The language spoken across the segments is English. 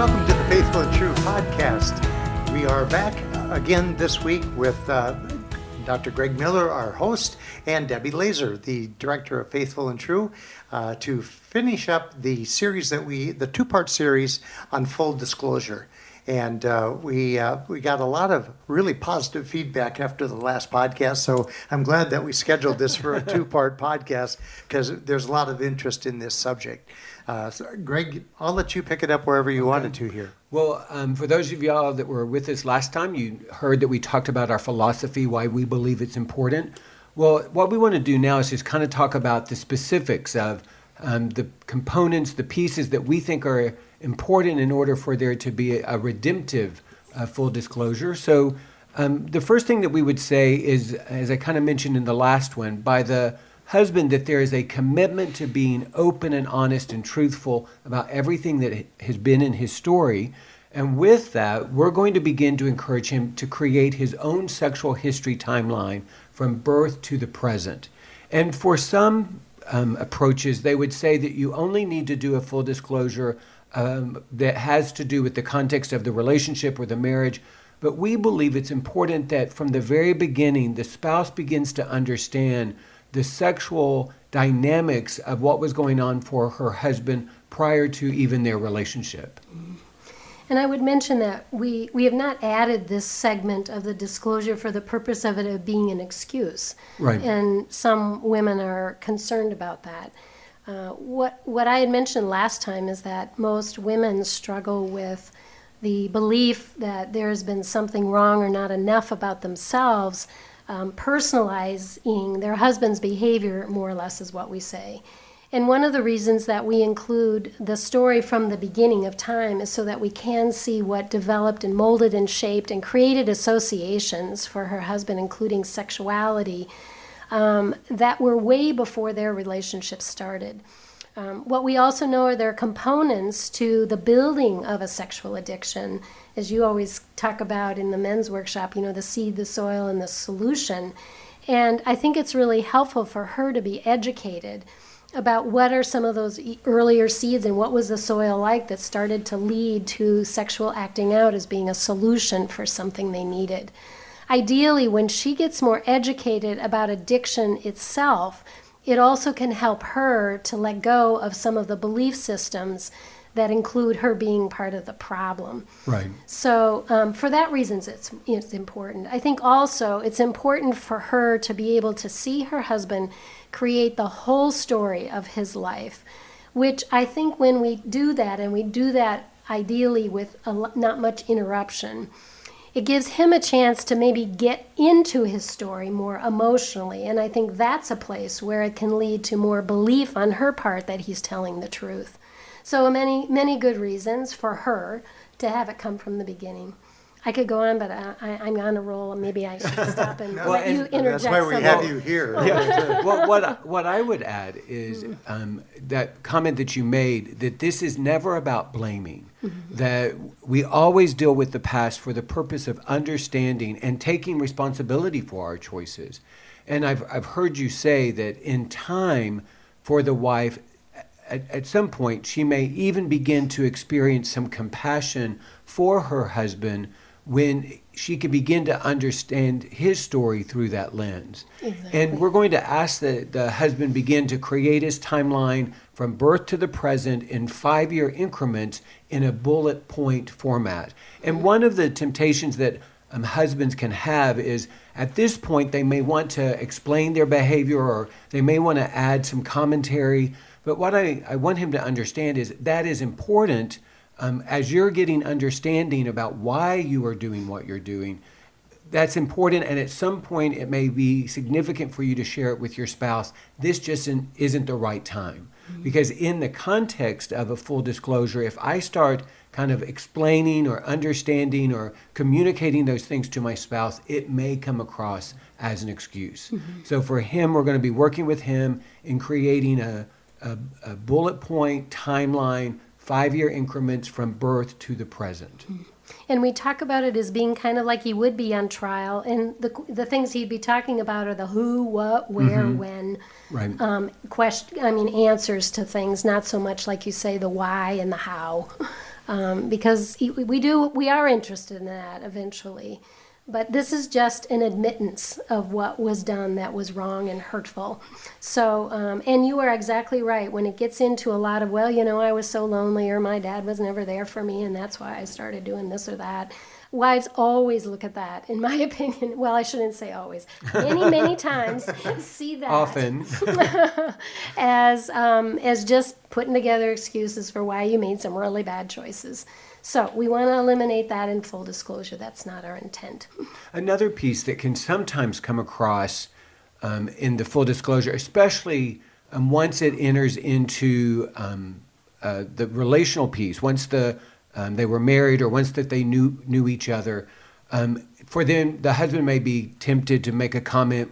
welcome to the Faithful and True podcast. We are back again this week with Dr. Greg Miller, our host, and Debbie Laaser, the director of Faithful and True, to finish up the series the two-part series on full disclosure. And we got a lot of really positive feedback after the last podcast, so I'm glad that we scheduled this for a two-part podcast because there's a lot of interest in this subject. So Greg, I'll let you pick it up wherever you wanted to here. Well, for those of y'all that were with us last time, you heard that we talked about our philosophy, why we believe it's important. Well, what we want to do now is just kind of talk about the specifics of the components, the pieces that we think are important in order for there to be a redemptive full disclosure. So the first thing that we would say is, as I kind of mentioned in the last one, by the husband, that there is a commitment to being open and honest and truthful about everything that has been in his story. And with that, we're going to begin to encourage him to create his own sexual history timeline from birth to the present. And for some approaches, they would say that you only need to do a full disclosure that has to do with the context of the relationship or the marriage. But we believe it's important that from the very beginning, the spouse begins to understand the sexual dynamics of what was going on for her husband prior to even their relationship. And I would mention that we have not added this segment of the disclosure for the purpose of it being an excuse. Right. And some women are concerned about that. What I had mentioned last time is that most women struggle with the belief that there has been something wrong or not enough about themselves. Personalizing their husband's behavior, more or less, is what we say. And one of the reasons that we include the story from the beginning of time is so that we can see what developed and molded and shaped and created associations for her husband, including sexuality, that were way before their relationship started. What we also know are their components to the building of a sexual addiction, as you always talk about in the men's workshop, the seed, the soil, and the solution. And I think it's really helpful for her to be educated about what are some of those earlier seeds and what was the soil like that started to lead to sexual acting out as being a solution for something they needed. Ideally, when she gets more educated about addiction itself, it also can help her to let go of some of the belief systems that include her being part of the problem. Right. So for that reason, it's important. I think also it's important for her to be able to see her husband create the whole story of his life, which I think when we do that, and we do that ideally with not much interruption, it gives him a chance to maybe get into his story more emotionally. And I think that's a place where it can lead to more belief on her part that he's telling the truth. So many, many good reasons for her to have it come from the beginning. I could go on, but I'm on a roll, and maybe I should stop and let you interject. That's why we have you here. Yeah. Well, what I would add is that comment that you made, that this is never about blaming, that we always deal with the past for the purpose of understanding and taking responsibility for our choices. And I've heard you say that in time for the wife, at some point, she may even begin to experience some compassion for her husband when she can begin to understand his story through that lens. Exactly. And we're going to ask that the husband begin to create his timeline from birth to the present in 5-year increments in a bullet point format. And one of the temptations that husbands can have is, at this point, they may want to explain their behavior, or they may want to add some commentary. But what I want him to understand is that is important as you're getting understanding about why you are doing what you're doing. That's important, and at some point it may be significant for you to share it with your spouse. This just isn't the right time. Because in the context of a full disclosure, if I start kind of explaining or understanding or communicating those things to my spouse, it may come across as an excuse. So for him, we're going to be working with him in creating a bullet point timeline, 5-year increments from birth to the present. And we talk about it as being kind of like he would be on trial, and the things he'd be talking about are the who, what, where, when, right. Answers to things, not so much like you say the why and the how. because we are interested in that eventually. But this is just an admittance of what was done that was wrong and hurtful. So, and you are exactly right. When it gets into a lot of, well, I was so lonely, or my dad was never there for me, and that's why I started doing this or that. Wives always look at that, in my opinion. Well, I shouldn't say always. Many times see that Often. as just putting together excuses for why you made some really bad choices. So we want to eliminate that in full disclosure. That's not our intent. Another piece that can sometimes come across in the full disclosure, especially once it enters into the relational piece, once they were married or once that they knew each other, for them, the husband may be tempted to make a comment,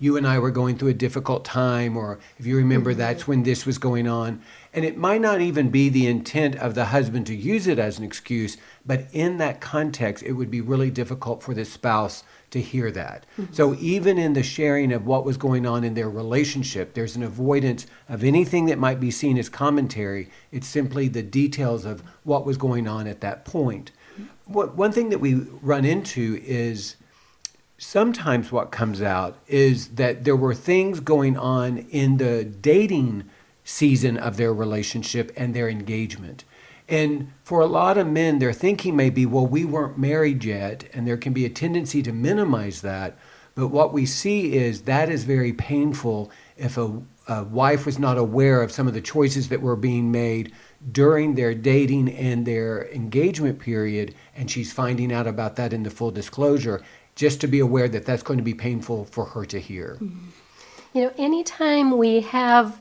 you and I were going through a difficult time, or if you remember, that's when this was going on. And it might not even be the intent of the husband to use it as an excuse, but in that context, it would be really difficult for the spouse to hear that. So even in the sharing of what was going on in their relationship, there's an avoidance of anything that might be seen as commentary. It's simply the details of what was going on at that point. One thing that we run into is sometimes what comes out is that there were things going on in the dating season of their relationship and their engagement. And for a lot of men, their thinking may be, well, we weren't married yet, and there can be a tendency to minimize that. But what we see is that is very painful if a wife was not aware of some of the choices that were being made during their dating and their engagement period, and she's finding out about that in the full disclosure, just to be aware that that's going to be painful for her to hear. Anytime we have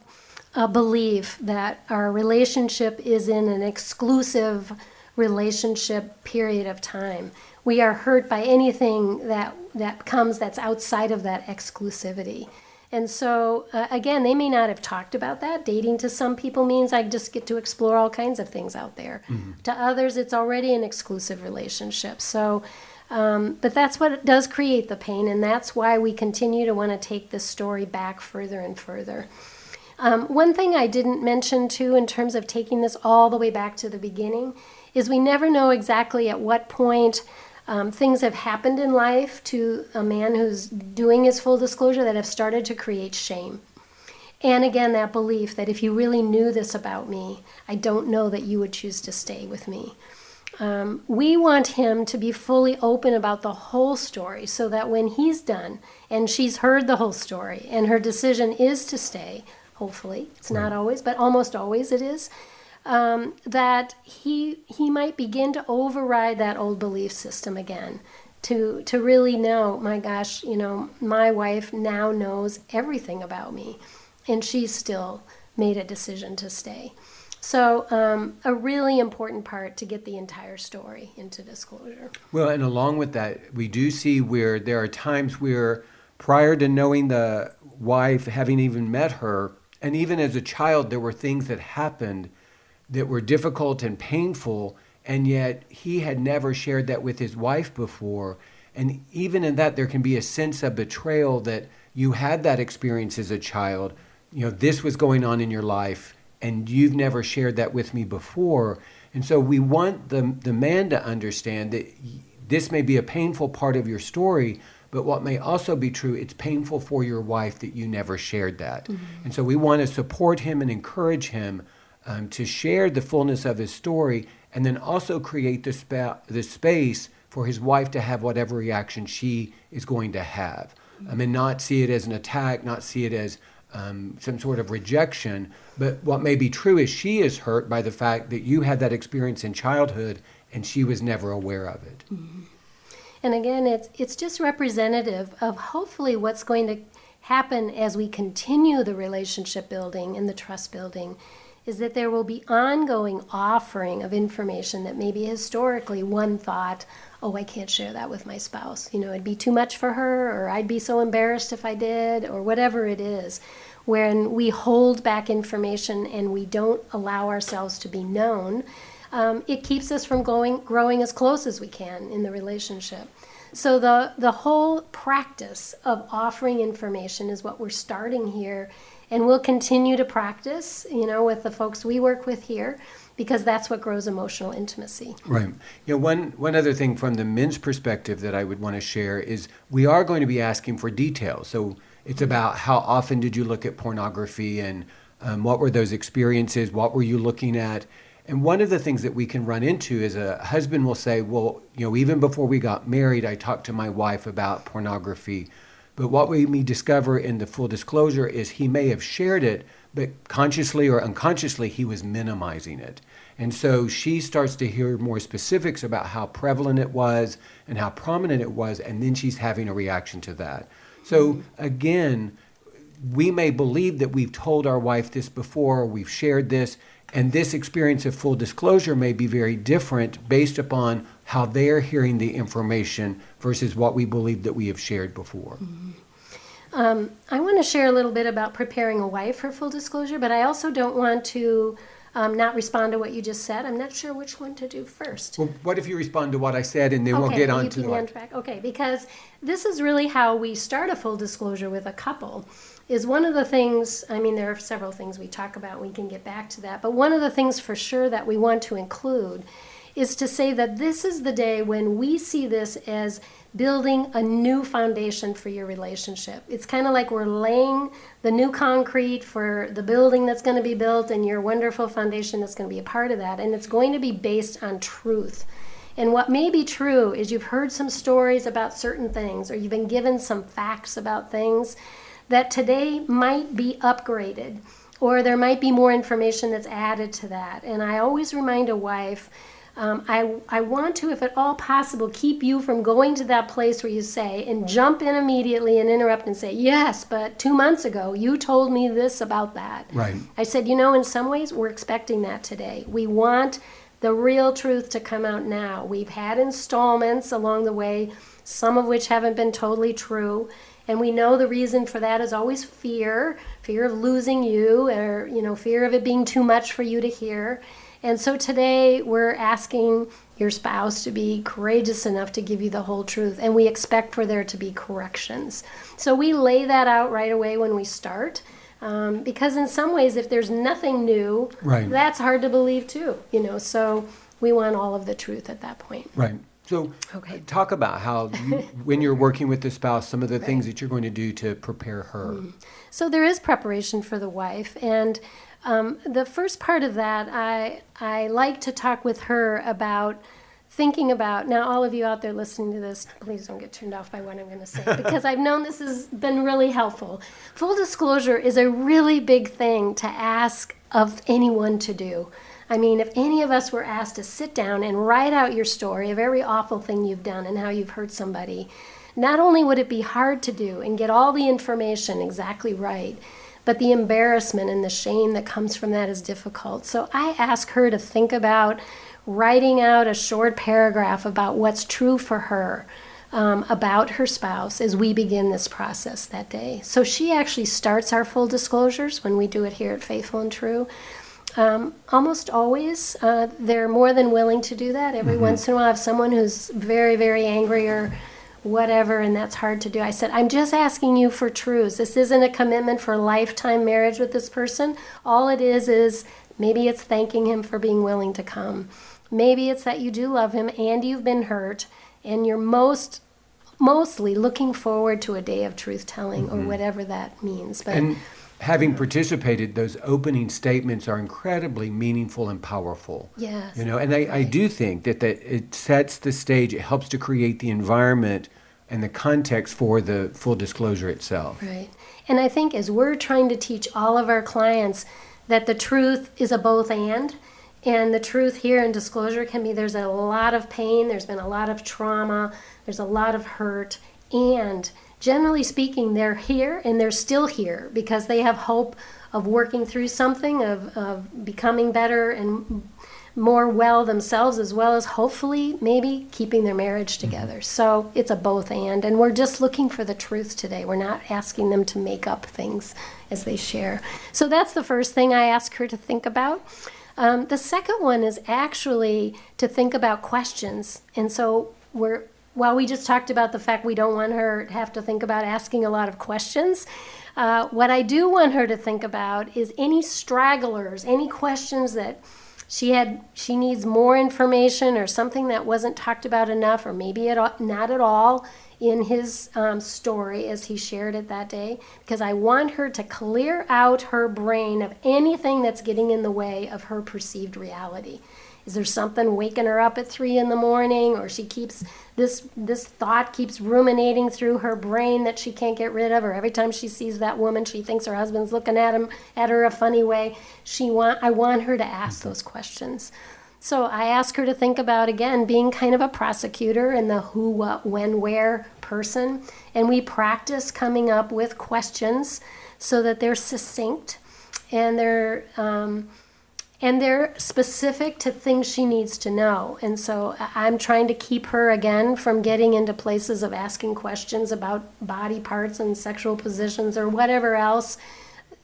a belief that our relationship is in an exclusive relationship period of time, we are hurt by anything that comes that's outside of that exclusivity. And so, again, they may not have talked about that. Dating to some people means I just get to explore all kinds of things out there. To others, it's already an exclusive relationship. So, but that's what does create the pain, and that's why we continue to want to take this story back further and further. One thing I didn't mention, too, in terms of taking this all the way back to the beginning, is we never know exactly at what point things have happened in life to a man who's doing his full disclosure that have started to create shame. And again, that belief that if you really knew this about me, I don't know that you would choose to stay with me. We want him to be fully open about the whole story so that when he's done and she's heard the whole story and her decision is to stay, hopefully, it's not always, but almost always it is, that he might begin to override that old belief system again, to really know, my gosh, my wife now knows everything about me, and she's still made a decision to stay. So a really important part to get the entire story into disclosure. Well, and along with that, we do see where there are times where prior to knowing the wife, having even met her, and even as a child, there were things that happened that were difficult and painful, and yet he had never shared that with his wife before. And even in that, there can be a sense of betrayal that you had that experience as a child. This was going on in your life, and you've never shared that with me before. And so we want the man to understand that this may be a painful part of your story, but what may also be true, it's painful for your wife that you never shared that. And so we want to support him and encourage him to share the fullness of his story, and then also create the space for his wife to have whatever reaction she is going to have. And not see it as an attack, not see it as some sort of rejection, but what may be true is she is hurt by the fact that you had that experience in childhood and she was never aware of it. And again, it's just representative of hopefully what's going to happen as we continue the relationship building and the trust building, is that there will be ongoing offering of information that maybe historically one thought, oh, I can't share that with my spouse. It'd be too much for her, or I'd be so embarrassed if I did, or whatever it is. When we hold back information and we don't allow ourselves to be known, it keeps us from growing as close as we can in the relationship. So the whole practice of offering information is what we're starting here, And we'll continue to practice, with the folks we work with here, because that's what grows emotional intimacy. Right. One other thing from the men's perspective that I would want to share is we are going to be asking for details. So it's about how often did you look at pornography, and what were those experiences? What were you looking at? And one of the things that we can run into is a husband will say, well, even before we got married, I talked to my wife about pornography. But what we may discover in the full disclosure is he may have shared it, but consciously or unconsciously, he was minimizing it. And so she starts to hear more specifics about how prevalent it was and how prominent it was, and then she's having a reaction to that. So again, we may believe that we've told our wife this before, or we've shared this, and this experience of full disclosure may be very different based upon how they're hearing the information versus what we believe that we have shared before. I want to share a little bit about preparing a wife for full disclosure, but I also don't want to not respond to what you just said. I'm not sure which one to do first. Well, what if you respond to what I said, and then we'll get on to what... Okay, because this is really how we start a full disclosure with a couple. Is one of the things, there are several things we talk about, we can get back to that, but one of the things for sure that we want to include is to say that this is the day when we see this as building a new foundation for your relationship. It's kind of like we're laying the new concrete for the building that's going to be built, and your wonderful foundation that's going to be a part of that, and it's going to be based on truth. And what may be true is you've heard some stories about certain things, or you've been given some facts about things that today might be upgraded, or there might be more information that's added to that. And I always remind a wife, I want to, if at all possible, keep you from going to that place where you say, and jump in immediately and interrupt and say, yes, but 2 months ago you told me this about that. Right. I said, in some ways we're expecting that today. We want the real truth to come out now. We've had installments along the way, some of which haven't been totally true. And we know the reason for that is always fear of losing you, or, fear of it being too much for you to hear. And so today we're asking your spouse to be courageous enough to give you the whole truth. And we expect for there to be corrections. So we lay that out right away when we start. Because in some ways, if there's nothing new, right, that's hard to believe too. So we want all of the truth at that point. Right. So talk about how, when you're working with the spouse, some of the things that you're going to do to prepare her. So there is preparation for the wife. And the first part of that, I like to talk with her about thinking about, now all of you out there listening to this, please don't get turned off by what I'm going to say, because I've known this has been really helpful. Full disclosure is a really big thing to ask of anyone to do. If any of us were asked to sit down and write out your story of every awful thing you've done and how you've hurt somebody, not only would it be hard to do and get all the information exactly right, but the embarrassment and the shame that comes from that is difficult. So I ask her to think about writing out a short paragraph about what's true for her about her spouse as we begin this process that day. So she actually starts our full disclosures when we do it here at Faithful and True. Almost always, they're more than willing to do that. Every once in a while I have someone who's very, very angry or whatever, and that's hard to do. I said, I'm just asking you for truths. This isn't a commitment for lifetime marriage with this person. All it is maybe it's thanking him for being willing to come. Maybe it's that you do love him and you've been hurt, and you're mostly looking forward to a day of truth-telling, or whatever that means. But and having participated, those opening statements are incredibly meaningful and powerful. Yes. And I do think that it sets the stage, it helps to create the environment and the context for the full disclosure itself. Right. And I think as we're trying to teach all of our clients that the truth is a both and the truth here in disclosure can be there's a lot of pain, there's been a lot of trauma, there's a lot of hurt, and generally speaking, they're here and they're still here because they have hope of working through something, of becoming better and more well themselves, as well as hopefully maybe keeping their marriage together. So it's a both and we're just looking for the truth today. We're not asking them to make up things as they share. So that's the first thing I ask her to think about. The second one is actually to think about questions. And so we're while we just talked about the fact we don't want her to have to think about asking a lot of questions, what I do want her to think about is any stragglers, any questions that she needs more information or something that wasn't talked about enough, or maybe not at all in his story as he shared it that day, because I want her to clear out her brain of anything that's getting in the way of her perceived reality. Is there something waking her up at 3 a.m, or she keeps this thought keeps ruminating through her brain that she can't get rid of, or every time she sees that woman, she thinks her husband's looking at her a funny way. I want her to ask those questions. So I ask her to think about, again, being kind of a prosecutor and the who, what, when, where person. And we practice coming up with questions so that they're succinct and they're specific to things she needs to know. And so I'm trying to keep her, again, from getting into places of asking questions about body parts and sexual positions or whatever else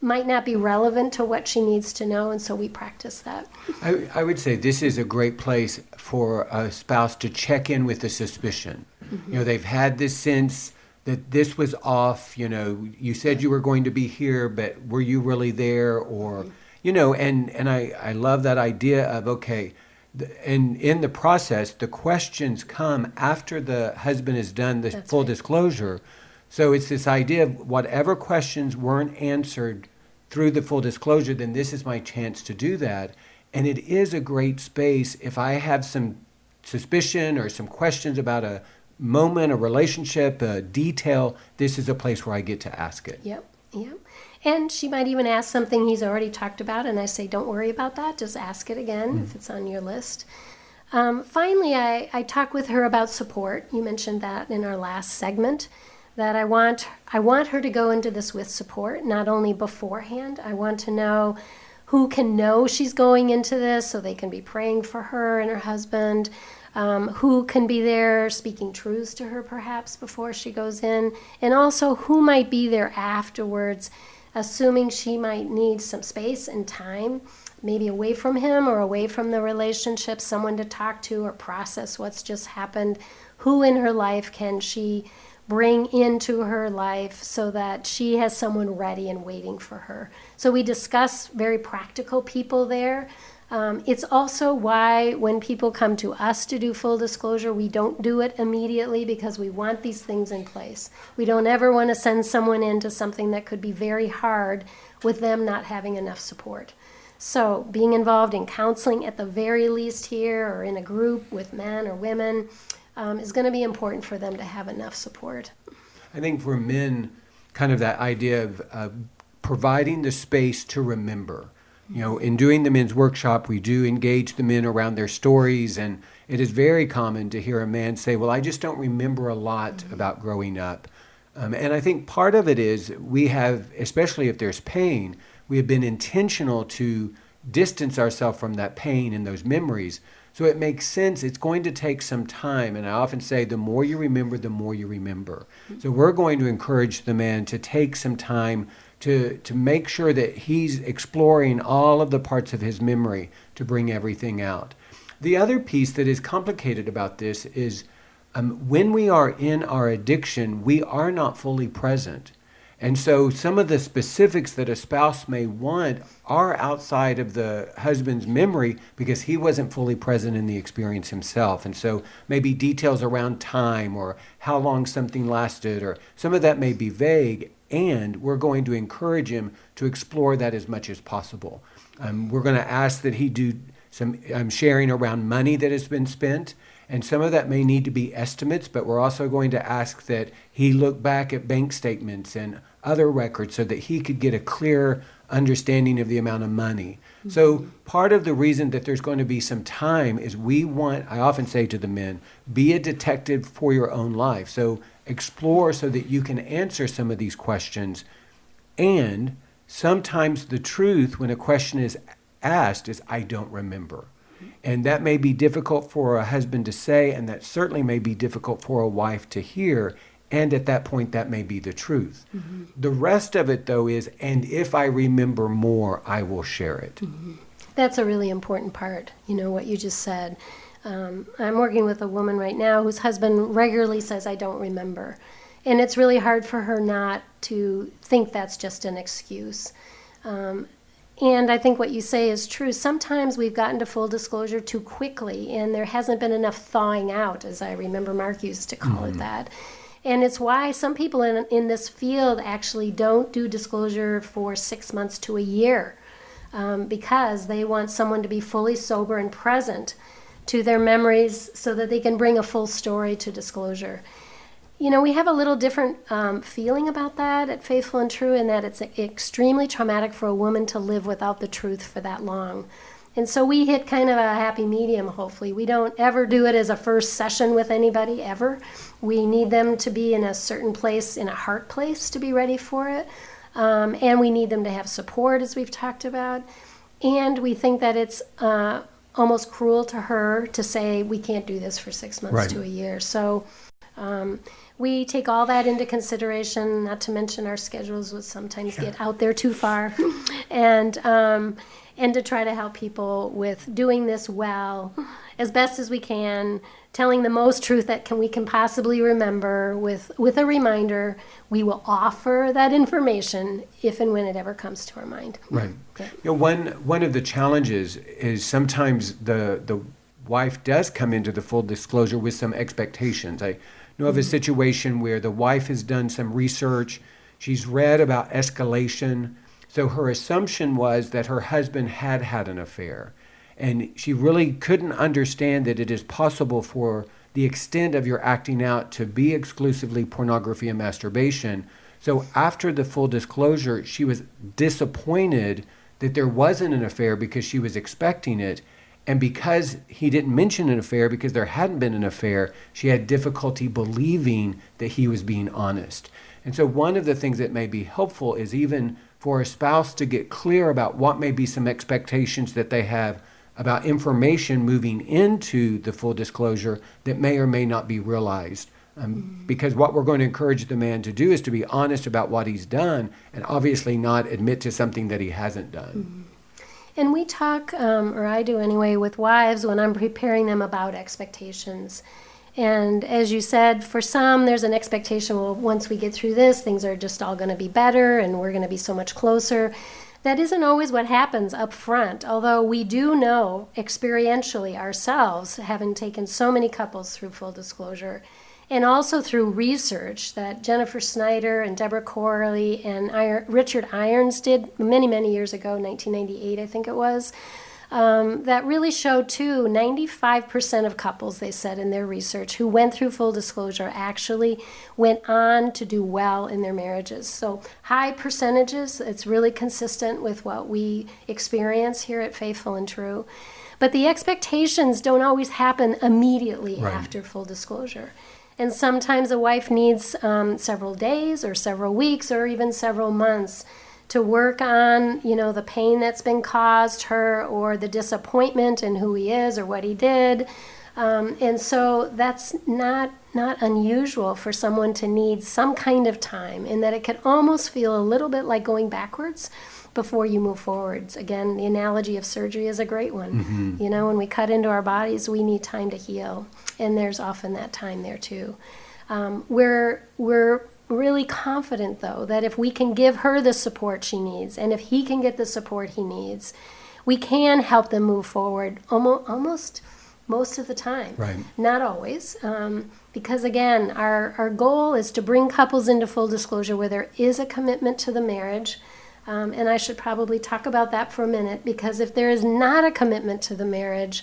might not be relevant to what she needs to know. And so we practice that. I would say this is a great place for a spouse to check in with a suspicion. Mm-hmm. You know, they've had this sense that this was off. You know, you said you were going to be here, but were you really there? Or... You know, and I love that idea of, okay, and in the process, the questions come after the husband has done the That's full right. disclosure. So it's this idea of whatever questions weren't answered through the full disclosure, then this is my chance to do that. And it is a great space if I have some suspicion or some questions about a moment, a relationship, a detail, this is a place where I get to ask it. Yep. And she might even ask something he's already talked about, and I say, don't worry about that, just ask it again if it's on your list. Finally, I talk with her about support. You mentioned that in our last segment, that I want her to go into this with support, not only beforehand. I want to know who can know she's going into this so they can be praying for her and her husband, who can be there speaking truths to her perhaps before she goes in, and also who might be there afterwards, assuming she might need some space and time, maybe away from him or away from the relationship, someone to talk to or process what's just happened. Who in her life can she bring into her life so that she has someone ready and waiting for her? So we discuss very practical people there. It's also why when people come to us to do full disclosure, we don't do it immediately, because we want these things in place. We don't ever want to send someone into something that could be very hard with them not having enough support. So being involved in counseling at the very least here, or in a group with men or women, is going to be important for them to have enough support. I think for men, kind of that idea of providing the space to remember. You know, in doing the men's workshop, we do engage the men around their stories, and it is very common to hear a man say, well, I just don't remember a lot about growing up. And I think part of it is we have, especially if there's pain, we have been intentional to distance ourselves from that pain and those memories. So it makes sense. It's going to take some time. And I often say the more you remember, the more you remember. So we're going to encourage the man to take some time to make sure that he's exploring all of the parts of his memory to bring everything out. The other piece that is complicated about this is when we are in our addiction, we are not fully present. And so some of the specifics that a spouse may want are outside of the husband's memory because he wasn't fully present in the experience himself. And so maybe details around time or how long something lasted, or some of that may be vague. And we're going to encourage him to explore that as much as possible. We're going to ask that he do some sharing around money that has been spent. And some of that may need to be estimates, but we're also going to ask that he look back at bank statements and other records so that he could get a clear understanding of the amount of money. Mm-hmm. So part of the reason that there's going to be some time is I often say to the men, be a detective for your own life. So explore so that you can answer some of these questions. And sometimes the truth when a question is asked is, I don't remember. And that may be difficult for a husband to say, and that certainly may be difficult for a wife to hear. And at that point, that may be the truth. Mm-hmm. The rest of it, though, is, and if I remember more, I will share it. Mm-hmm. That's a really important part, what you just said. I'm working with a woman right now whose husband regularly says, I don't remember. And it's really hard for her not to think that's just an excuse. And I think what you say is true. Sometimes we've gotten to full disclosure too quickly, and there hasn't been enough thawing out, as I remember Mark used to call it that. And it's why some people in this field actually don't do disclosure for 6 months to a year, because they want someone to be fully sober and present to their memories so that they can bring a full story to disclosure. You know, we have a little different feeling about that at Faithful and True, in that it's extremely traumatic for a woman to live without the truth for that long. And so we hit kind of a happy medium, hopefully. We don't ever do it as a first session with anybody, ever. We need them to be in a certain place, in a heart place, to be ready for it. And we need them to have support, as we've talked about. And we think that it's almost cruel to her to say, we can't do this for 6 months to a year. So we take all that into consideration, not to mention our schedules would sometimes get out there too far, and to try to help people with doing this well, as best as we can, telling the most truth that we can possibly remember with a reminder. We will offer that information if and when it ever comes to our mind. Right. Okay. You know, one of the challenges is sometimes the wife does come into the full disclosure with some expectations. I know of a situation where the wife has done some research. She's read about escalation. So her assumption was that her husband had an affair. And she really couldn't understand that it is possible for the extent of your acting out to be exclusively pornography and masturbation. So after the full disclosure, she was disappointed that there wasn't an affair because she was expecting it. And because he didn't mention an affair, because there hadn't been an affair, she had difficulty believing that he was being honest. And so one of the things that may be helpful is even for a spouse to get clear about what may be some expectations that they have about information moving into the full disclosure that may or may not be realized. Because what we're going to encourage the man to do is to be honest about what he's done, and obviously not admit to something that he hasn't done. And we talk, or I do anyway, with wives when I'm preparing them about expectations. And as you said, for some, there's an expectation, well, once we get through this, things are just all going to be better and we're going to be so much closer. That isn't always what happens up front, although we do know experientially ourselves, having taken so many couples through full disclosure, and also through research that Jennifer Snyder and Deborah Corley and Richard Irons did many, many years ago, 1998 I think it was, that really showed too, 95% of couples, they said in their research, who went through full disclosure actually went on to do well in their marriages. So high percentages, it's really consistent with what we experience here at Faithful and True. But the expectations don't always happen immediately after full disclosure. And sometimes a wife needs several days or several weeks or even several months to work on, the pain that's been caused her or the disappointment in who he is or what he did. And so that's not unusual for someone to need some kind of time, in that it can almost feel a little bit like going backwards before you move forwards. Again, the analogy of surgery is a great one. When we cut into our bodies, we need time to heal. And there's often that time there too. We're really confident, though, that if we can give her the support she needs, and if he can get the support he needs, we can help them move forward almost most of the time. Right. Not always, because again, our goal is to bring couples into full disclosure where there is a commitment to the marriage. And I should probably talk about that for a minute, because if there is not a commitment to the marriage,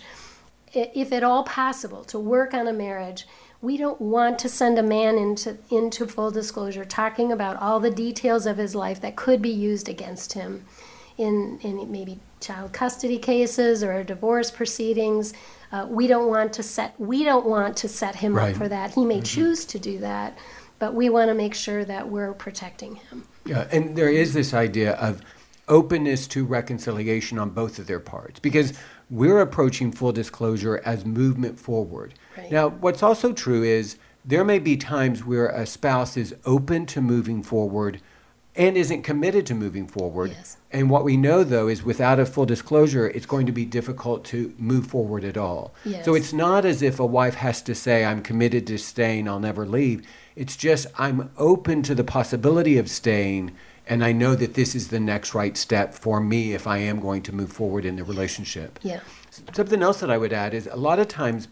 if at all possible, to work on a marriage, we don't want to send a man into full disclosure talking about all the details of his life that could be used against him in maybe child custody cases or divorce proceedings. We don't want to set him up for that. He may choose to do that, but we want to make sure that we're protecting him. Yeah, and there is this idea of openness to reconciliation on both of their parts, because we're approaching full disclosure as movement forward. Right. Now, what's also true is there may be times where a spouse is open to moving forward and isn't committed to moving forward. Yes. And what we know, though, is without a full disclosure, it's going to be difficult to move forward at all. Yes. So it's not as if a wife has to say, I'm committed to staying, I'll never leave. It's just, I'm open to the possibility of staying, and I know that this is the next right step for me if I am going to move forward in the relationship. Yeah. Something else that I would add is a lot of times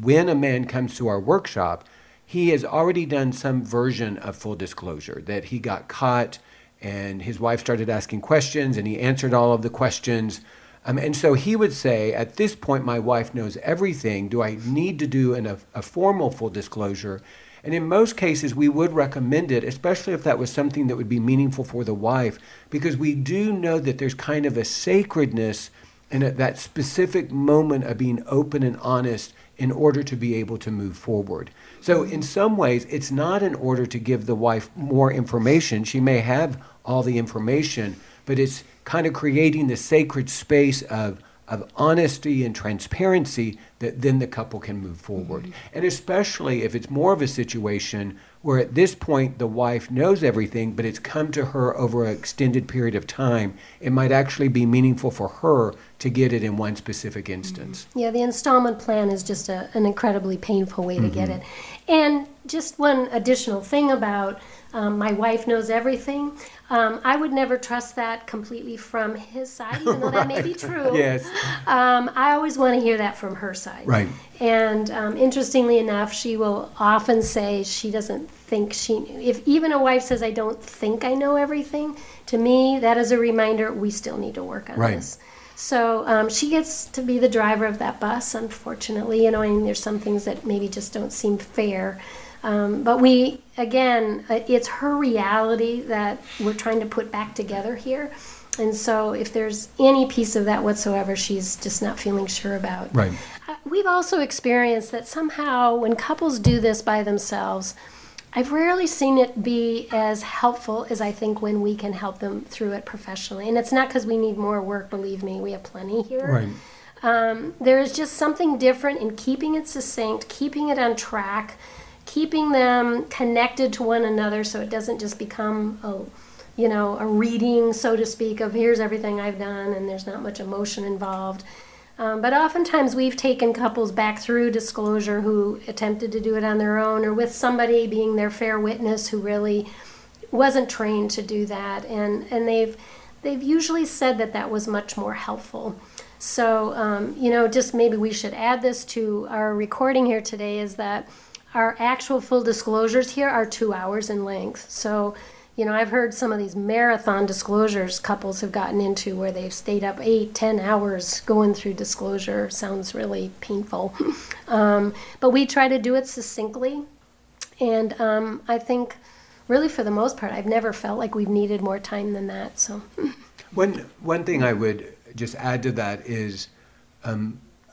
when a man comes to our workshop, he has already done some version of full disclosure, that he got caught and his wife started asking questions and he answered all of the questions. And so he would say, at this point, my wife knows everything. Do I need to do a formal full disclosure? And in most cases, we would recommend it, especially if that was something that would be meaningful for the wife, because we do know that there's kind of a sacredness in that specific moment of being open and honest in order to be able to move forward. So in some ways, it's not in order to give the wife more information. She may have all the information, but it's kind of creating the sacred space of honesty and transparency that then the couple can move forward. Mm-hmm. And especially if it's more of a situation where at this point the wife knows everything, but it's come to her over an extended period of time, it might actually be meaningful for her to get it in one specific instance. Yeah, the installment plan is just an incredibly painful way to get it. And just one additional thing about my wife knows everything. I would never trust that completely from his side, even though that may be true. Yes. I always want to hear that from her side. Right. And interestingly enough, she will often say she doesn't think she knew. If even a wife says, I don't think I know everything, to me, that is a reminder we still need to work on this. So she gets to be the driver of that bus, unfortunately. I mean, there's some things that maybe just don't seem fair. But it's her reality that we're trying to put back together here. And so if there's any piece of that whatsoever, she's just not feeling sure about. Right. We've also experienced that somehow when couples do this by themselves, I've rarely seen it be as helpful as I think when we can help them through it professionally. And it's not because we need more work, believe me, we have plenty here. Right. There is just something different in keeping it succinct, keeping it on track, keeping them connected to one another so it doesn't just become a reading, so to speak, of here's everything I've done and there's not much emotion involved. But oftentimes we've taken couples back through disclosure who attempted to do it on their own or with somebody being their fair witness who really wasn't trained to do that. And they've usually said that was much more helpful. So, just maybe we should add this to our recording here today is that our actual full disclosures here are 2 hours in length. So, I've heard some of these marathon disclosures couples have gotten into where they've stayed up 8-10 hours going through disclosure. Sounds really painful. But we try to do it succinctly. And I think really for the most part, I've never felt like we've needed more time than that. So, One thing I would just add to that is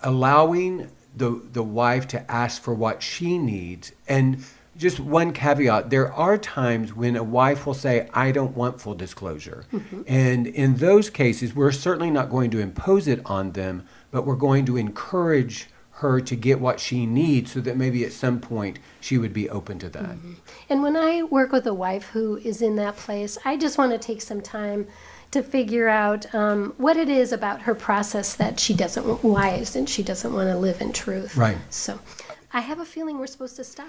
allowing the wife to ask for what she needs. And just one caveat, there are times when a wife will say, I don't want full disclosure. Mm-hmm. And in those cases, we're certainly not going to impose it on them, but we're going to encourage her to get what she needs so that maybe at some point she would be open to that. Mm-hmm. And when I work with a wife who is in that place, I just want to take some time to figure out what it is about her process that she doesn't want to live in truth. Right. So I have a feeling we're supposed to stop.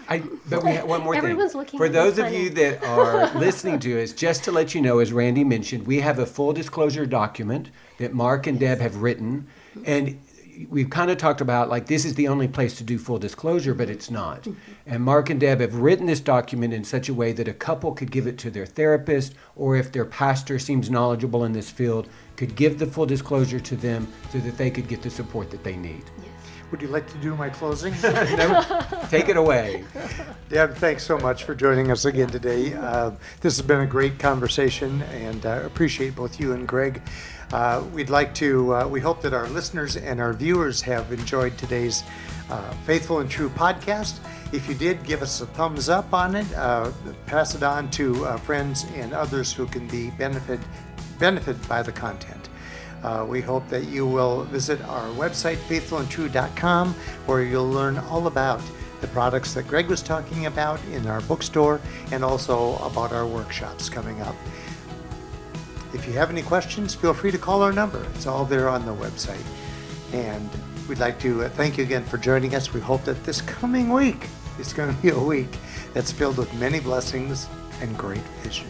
But we have one more Everyone's thing. looking For at me those of funny. you that are listening to us, just to let you know, as Randy mentioned, we have a full disclosure document that Mark and Deb have written. And we've kind of talked about, like, this is the only place to do full disclosure, but it's not. Mm-hmm. And Mark and Deb have written this document in such a way that a couple could give it to their therapist, or if their pastor seems knowledgeable in this field, could give the full disclosure to them so that they could get the support that they need. Yes. Would you like to do my closing? Take it away. Deb, thanks so much for joining us again today. This has been a great conversation, and appreciate both you and Greg. We hope that our listeners and our viewers have enjoyed today's Faithful and True podcast. If you did, give us a thumbs up on it. Pass it on to friends and others who can be benefited by the content. We hope that you will visit our website, faithfulandtrue.com, where you'll learn all about the products that Greg was talking about in our bookstore and also about our workshops coming up. If you have any questions, feel free to call our number. It's all there on the website. And we'd like to thank you again for joining us. We hope that this coming week is going to be a week that's filled with many blessings and great vision.